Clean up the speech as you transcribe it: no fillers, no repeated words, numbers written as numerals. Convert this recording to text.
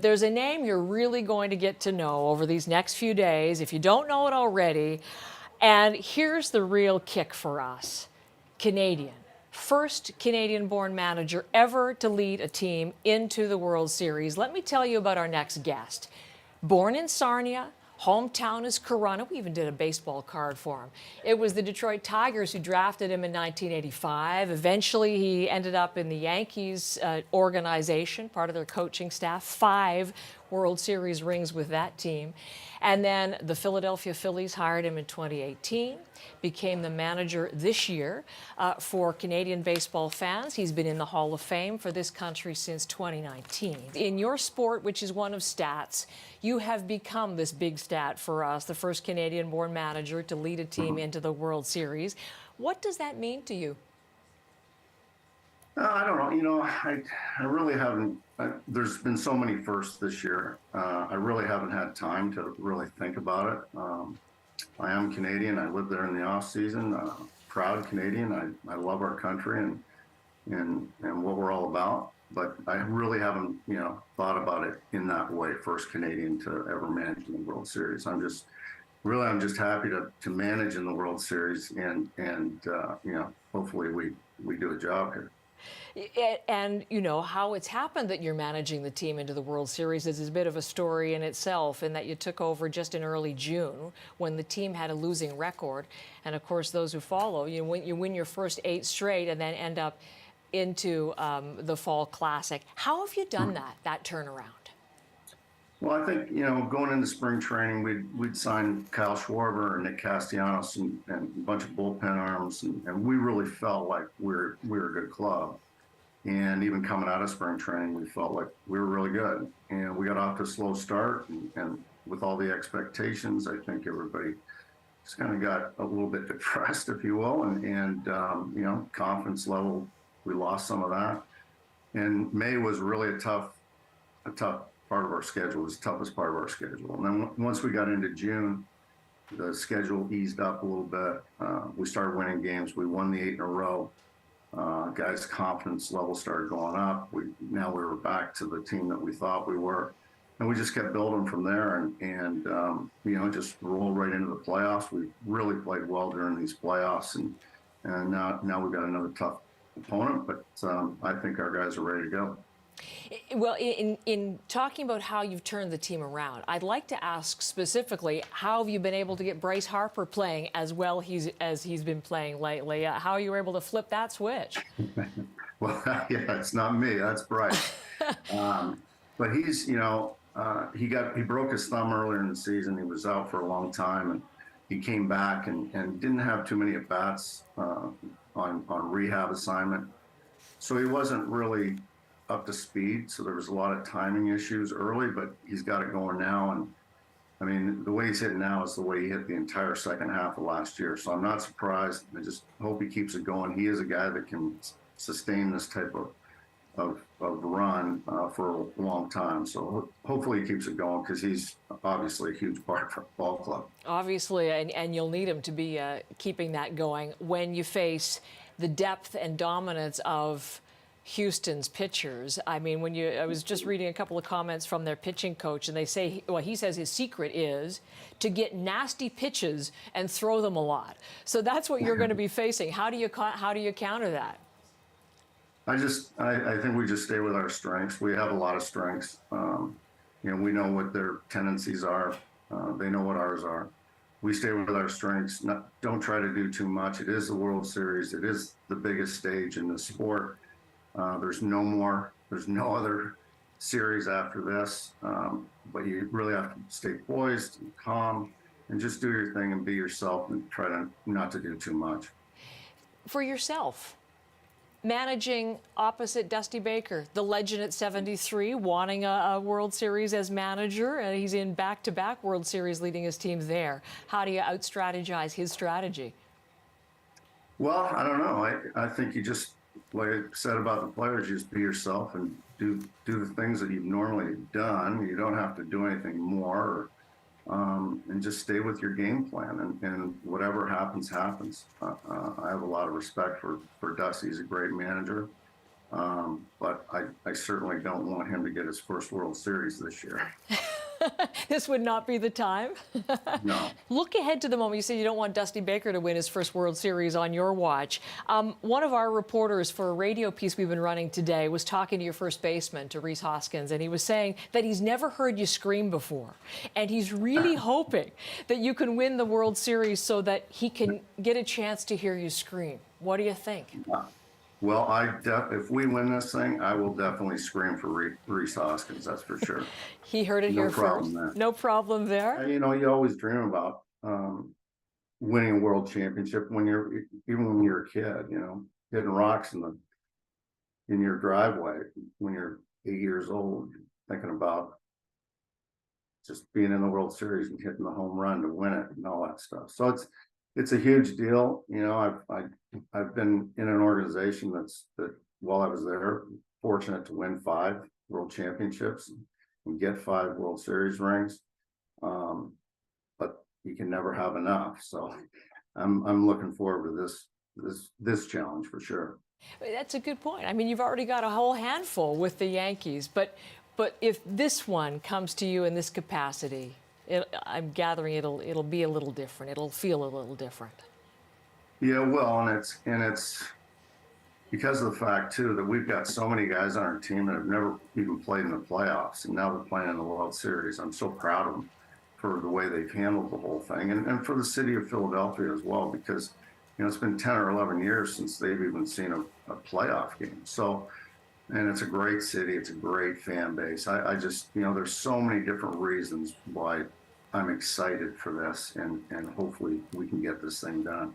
There's a name you're really going to get to know over these next few days, if you don't know it already. And here's the real kick for us. Canadian. First Canadian-born manager ever to lead a team into the World Series. Let me tell you about our next guest. Born in Sarnia, hometown is Corunna. We even did a baseball card for him. It was the Detroit Tigers who drafted him in 1985. Eventually, he ended up in the Yankees organization, part of their coaching staff. 5 World Series rings with that team. And then the Philadelphia Phillies hired him in 2018, became the manager this year for Canadian baseball fans. He's been in the Hall of Fame for this country since 2019. In your sport, which is one of stats, you have become this big stat for us, the first Canadian-born manager to lead a team into the World Series. What does that mean to you? I don't know. You know, I really haven't. There's been so many firsts this year. I really haven't had time to really think about it. I am Canadian. I live there in the off season. Proud Canadian. I love our country and what we're all about. But I really haven't, thought about it in that way. First Canadian to ever manage in the World Series. I'm just happy to manage in the World Series and hopefully we do a job here. And how it's happened that you're managing the team into the World Series is a bit of a story in itself, in that you took over just in early June when the team had a losing record. And of course, those who follow, you win your first 8 straight and then end up into the Fall Classic. How have you done that turnaround? Well, I think, going into spring training, we'd signed Kyle Schwarber and Nick Castellanos and a bunch of bullpen arms, and we really felt like we're a good club. And even coming out of spring training, we felt like we were really good. And we got off to a slow start, and with all the expectations, I think everybody just kind of got a little bit depressed, if you will, and confidence level, we lost some of that. And May was really a tough part of our schedule. It was the toughest part of our schedule. And then once we got into June, the schedule eased up a little bit. We started winning games. We won the 8 in a row. Guys' confidence level started going up. Now we were back to the team that we thought we were. And we just kept building from there and just rolled right into the playoffs. We really played well during these playoffs. And now we've got another tough opponent, but I think our guys are ready to go. Well, in talking about how you've turned the team around, I'd like to ask specifically, how have you been able to get Bryce Harper playing as well as he's been playing lately? How you were able to flip that switch? Well, yeah, it's not me. That's Bryce. But he's, he broke his thumb earlier in the season. He was out for a long time, and he came back and didn't have too many at-bats on rehab assignment. So he wasn't really up to speed, so there was a lot of timing issues early, but he's got it going now. And I mean, the way he's hitting now is the way he hit the entire second half of last year. So I'm not surprised. I just hope he keeps it going. He is a guy that can sustain this type of run for a long time. So hopefully he keeps it going, because he's obviously a huge part for the ball club. Obviously, and you'll need him to be keeping that going when you face the depth and dominance of Houston's pitchers. I mean, I was just reading a couple of comments from their pitching coach, and they say, well, he says his secret is to get nasty pitches and throw them a lot. So that's what you're going to be facing. How do you counter that? I think we just stay with our strengths. We have a lot of strengths. We know what their tendencies are. They know what ours are. We stay with our strengths. Don't try to do too much. It is the World Series. It is the biggest stage in the sport. There's no other series after this, but you really have to stay poised and calm and just do your thing and be yourself and try not to do too much. For yourself, managing opposite Dusty Baker, the legend at 73, wanting a World Series as manager, and he's in back-to-back World Series leading his team there. How do you out-strategize his strategy? Well, I don't know. I think you just, like I said about the players, you just be yourself and do the things that you've normally done. You don't have to do anything more, and just stay with your game plan, and whatever happens, happens. I have a lot of respect for Dusty. He's a great manager, But I certainly don't want him to get his first World Series this year. This would not be the time. No. Look ahead to the moment. You said you don't want Dusty Baker to win his first World Series on your watch. One of our reporters for a radio piece we've been running today was talking to your first baseman, to Rhys Hoskins, and he was saying that he's never heard you scream before. And he's really hoping that you can win the World Series so that he can get a chance to hear you scream. What do you think? Well, if we win this thing, I will definitely scream for Rhys Hoskins, that's for sure. He heard it No here problem first. there. No problem there. And, you always dream about winning a world championship even when you're a kid, hitting rocks in your driveway when you're 8 years old, thinking about just being in the World Series and hitting the home run to win it and all that stuff. So it's a huge deal. I've been in an organization that while I was there, fortunate to win 5 world championships and get 5 World Series rings. But you can never have enough. So I'm looking forward to this challenge for sure. That's a good point. I mean, you've already got a whole handful with the Yankees, but if this one comes to you in this capacity, I'm gathering it'll be a little different. It'll feel a little different. Yeah, well, and it's because of the fact too that we've got so many guys on our team that have never even played in the playoffs, and now they're playing in the World Series. I'm so proud of them for the way they've handled the whole thing, and for the city of Philadelphia as well, because it's been 10 or 11 years since they've even seen a playoff game. So, and it's a great city, it's a great fan base. I just, there's so many different reasons why I'm excited for this, and hopefully we can get this thing done.